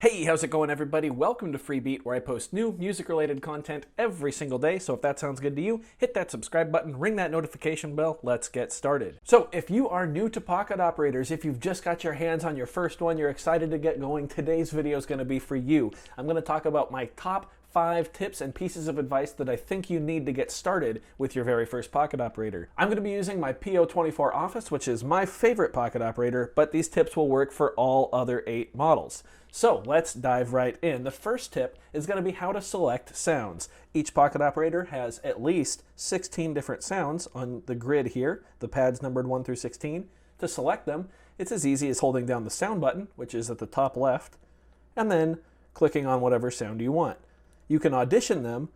Hey, how's it going, everybody? Welcome to Freebeat, where I post new music-related content every single day. So if that sounds good to you, hit that subscribe button, ring that notification bell. Let's get started. So if you are new to pocket operators, if you've just got your hands on your first one, you're excited to get going, today's video is going to be for you. I'm going to talk about my top 5 tips and pieces of advice that I think you need to get started with your very first pocket operator. I'm going to be using my PO24 Office, which is my favorite pocket operator, but these tips will work for all other 8 models. So let's dive right in. The first tip is going to be how to select sounds. Each pocket operator has at least 16 different sounds on the grid here, the pads numbered 1 through 16. To select them, it's as easy as holding down the sound button, which is at the top left, and then clicking on whatever sound you want. You can audition them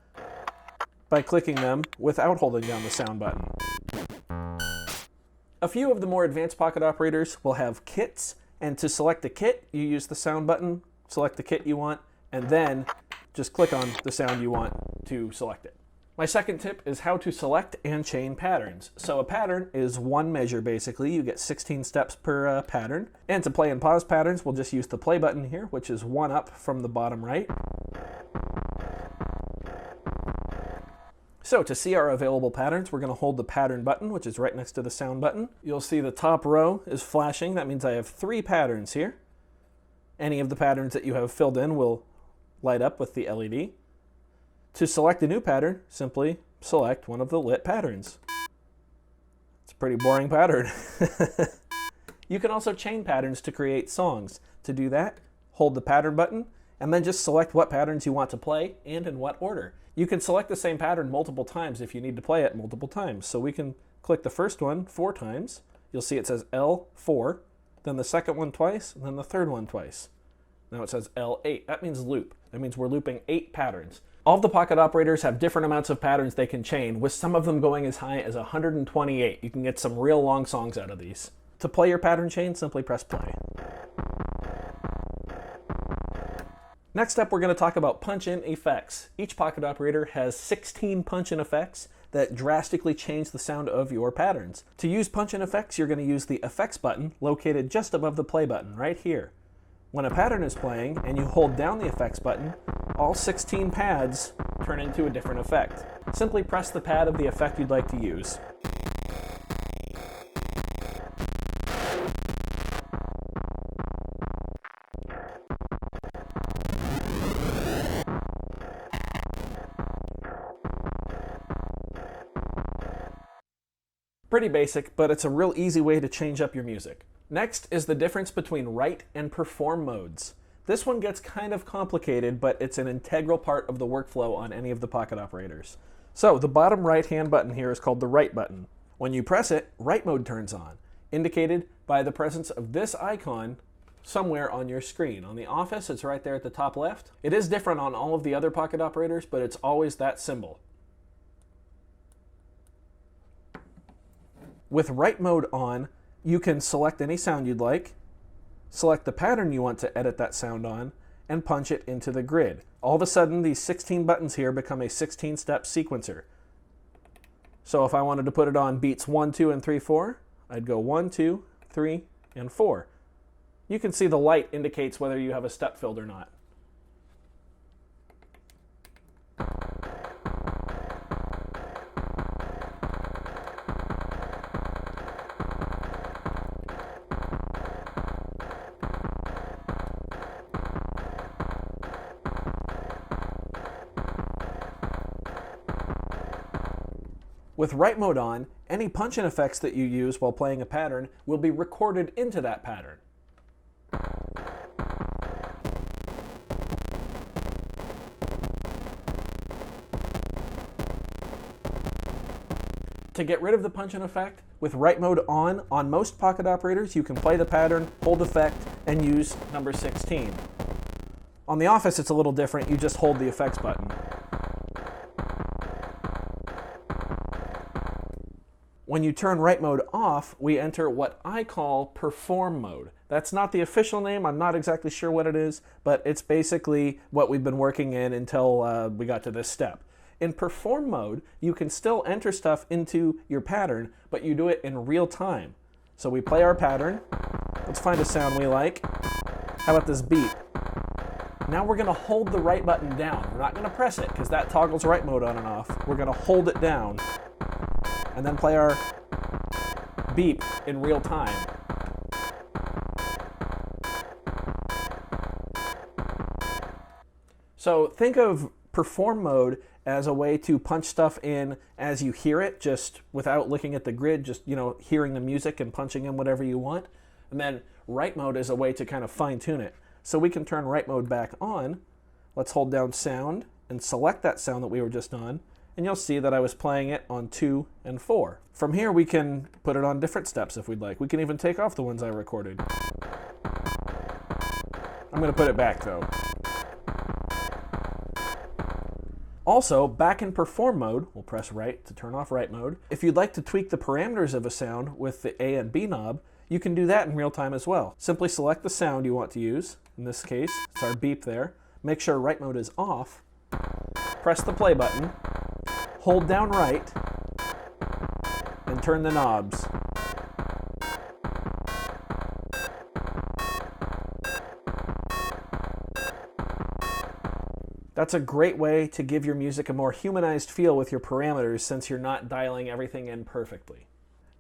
by clicking them without holding down the sound button. A few of the more advanced pocket operators will have kits, and to select a kit, you use the sound button, select the kit you want, and then just click on the sound you want to select it. My second tip is how to select and chain patterns. So a pattern is one measure basically. You get 16 steps per pattern. And to play and pause patterns, we'll just use the play button here, which is one up from the bottom right. So to see our available patterns, we're going to hold the pattern button, which is right next to the sound button. You'll see the top row is flashing. That means I have 3 patterns here. Any of the patterns that you have filled in will light up with the LED. To select a new pattern, simply select one of the lit patterns. It's a pretty boring pattern. You can also chain patterns to create songs. To do that, hold the pattern button, and then just select what patterns you want to play and in what order. You can select the same pattern multiple times if you need to play it multiple times. So we can click the first one 4 times. You'll see it says L4, then the second one twice, and then the third one twice. Now it says L8. That means loop. That means we're looping 8 patterns. All of the pocket operators have different amounts of patterns they can chain, with some of them going as high as 128. You can get some real long songs out of these. To play your pattern chain, simply press play. Next up, we're going to talk about punch-in effects. Each pocket operator has 16 punch-in effects that drastically change the sound of your patterns. To use punch-in effects, you're going to use the effects button located just above the play button, right here. When a pattern is playing and you hold down the effects button, all 16 pads turn into a different effect. Simply press the pad of the effect you'd like to use. Pretty basic, but it's a real easy way to change up your music. Next is the difference between write and perform modes. This one gets kind of complicated, but it's an integral part of the workflow on any of the pocket operators. So the bottom right-hand button here is called the write button. When you press it, write mode turns on, indicated by the presence of this icon somewhere on your screen. On the Office, it's right there at the top left. It is different on all of the other pocket operators, but it's always that symbol. With write mode on, you can select any sound you'd like, select the pattern you want to edit that sound on, and punch it into the grid. All of a sudden, these 16 buttons here become a 16-step sequencer. So if I wanted to put it on beats 1, 2, and 3, 4, I'd go 1, 2, 3, and 4. You can see the light indicates whether you have a step filled or not. With write mode on, any punch-in effects that you use while playing a pattern will be recorded into that pattern. To get rid of the punch-in effect, with write mode on most pocket operators, you can play the pattern, hold effect, and use number 16. On the Office, it's a little different. You just hold the effects button. When you turn write mode off, we enter what I call perform mode. That's not the official name. I'm not exactly sure what it is, but it's basically what we've been working in until we got to this step. In perform mode, you can still enter stuff into your pattern, but you do it in real time. So we play our pattern. Let's find a sound we like. How about this beat? Now we're going to hold the right button down. We're not going to press it because that toggles write mode on and off. We're going to hold it down and then play our beep in real time. So think of perform mode as a way to punch stuff in as you hear it, just without looking at the grid, just, hearing the music and punching in whatever you want. And then write mode is a way to kind of fine tune it. So we can turn write mode back on. Let's hold down sound and select that sound that we were just on, and you'll see that I was playing it on 2 and 4. From here we can put it on different steps if we'd like. We can even take off the ones I recorded. I'm going to put it back though. Also, back in perform mode, we'll press right to turn off write mode. If you'd like to tweak the parameters of a sound with the A and B knob, you can do that in real time as well. Simply select the sound you want to use. In this case, it's our beep there. Make sure write mode is off. Press the play button, hold down right, and turn the knobs. That's a great way to give your music a more humanized feel with your parameters since you're not dialing everything in perfectly.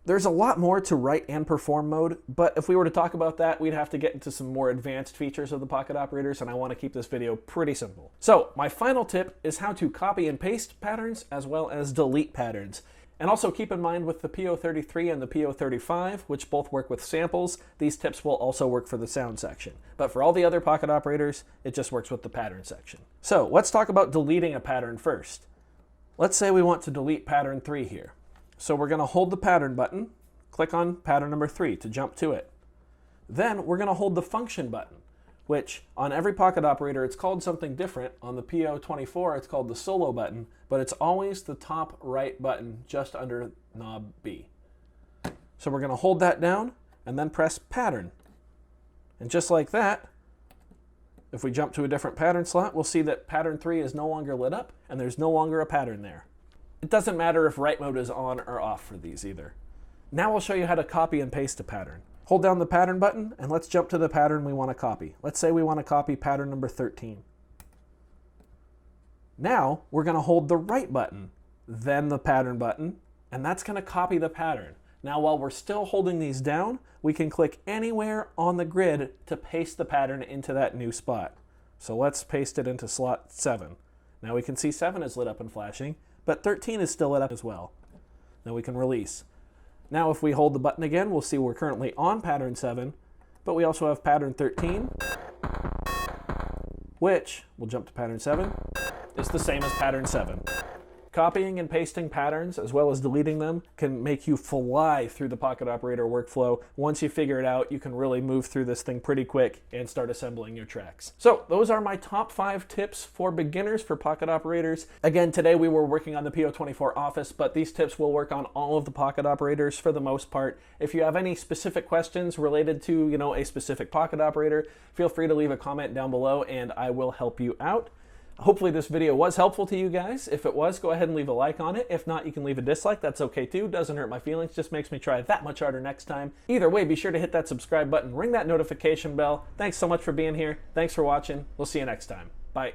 There's a lot more to write and perform mode, but if we were to talk about that, we'd have to get into some more advanced features of the Pocket Operators, and I want to keep this video pretty simple. So my final tip is how to copy and paste patterns as well as delete patterns. And also keep in mind with the PO33 and the PO35, which both work with samples, these tips will also work for the sound section. But for all the other Pocket Operators, it just works with the pattern section. So let's talk about deleting a pattern first. Let's say we want to delete pattern 3 here. So we're going to hold the pattern button, click on pattern number 3 to jump to it. Then we're going to hold the function button, which on every Pocket Operator it's called something different. On the PO24 it's called the solo button, but it's always the top right button just under knob B. So we're going to hold that down and then press pattern. And just like that, if we jump to a different pattern slot, we'll see that pattern 3 is no longer lit up and there's no longer a pattern there. It doesn't matter if write mode is on or off for these either. Now I'll show you how to copy and paste a pattern. Hold down the pattern button and let's jump to the pattern we want to copy. Let's say we want to copy pattern number 13. Now we're going to hold the right button, then the pattern button, and that's going to copy the pattern. Now while we're still holding these down, we can click anywhere on the grid to paste the pattern into that new spot. So let's paste it into slot 7. Now we can see 7 is lit up and flashing, but 13 is still lit up as well. Now we can release. Now if we hold the button again, we'll see we're currently on pattern 7, but we also have pattern 13, which, we'll jump to pattern 7, is the same as pattern 7. Copying and pasting patterns, as well as deleting them, can make you fly through the Pocket Operator workflow. Once you figure it out, you can really move through this thing pretty quick and start assembling your tracks. So those are my top 5 tips for beginners for Pocket Operators. Again, today we were working on the PO24 Office, but these tips will work on all of the Pocket Operators for the most part. If you have any specific questions related to, a specific Pocket Operator, feel free to leave a comment down below and I will help you out. Hopefully this video was helpful to you guys. If it was, go ahead and leave a like on it. If not, you can leave a dislike. That's okay too. Doesn't hurt my feelings. Just makes me try that much harder next time. Either way, be sure to hit that subscribe button, ring that notification bell. Thanks so much for being here. Thanks for watching. We'll see you next time. Bye.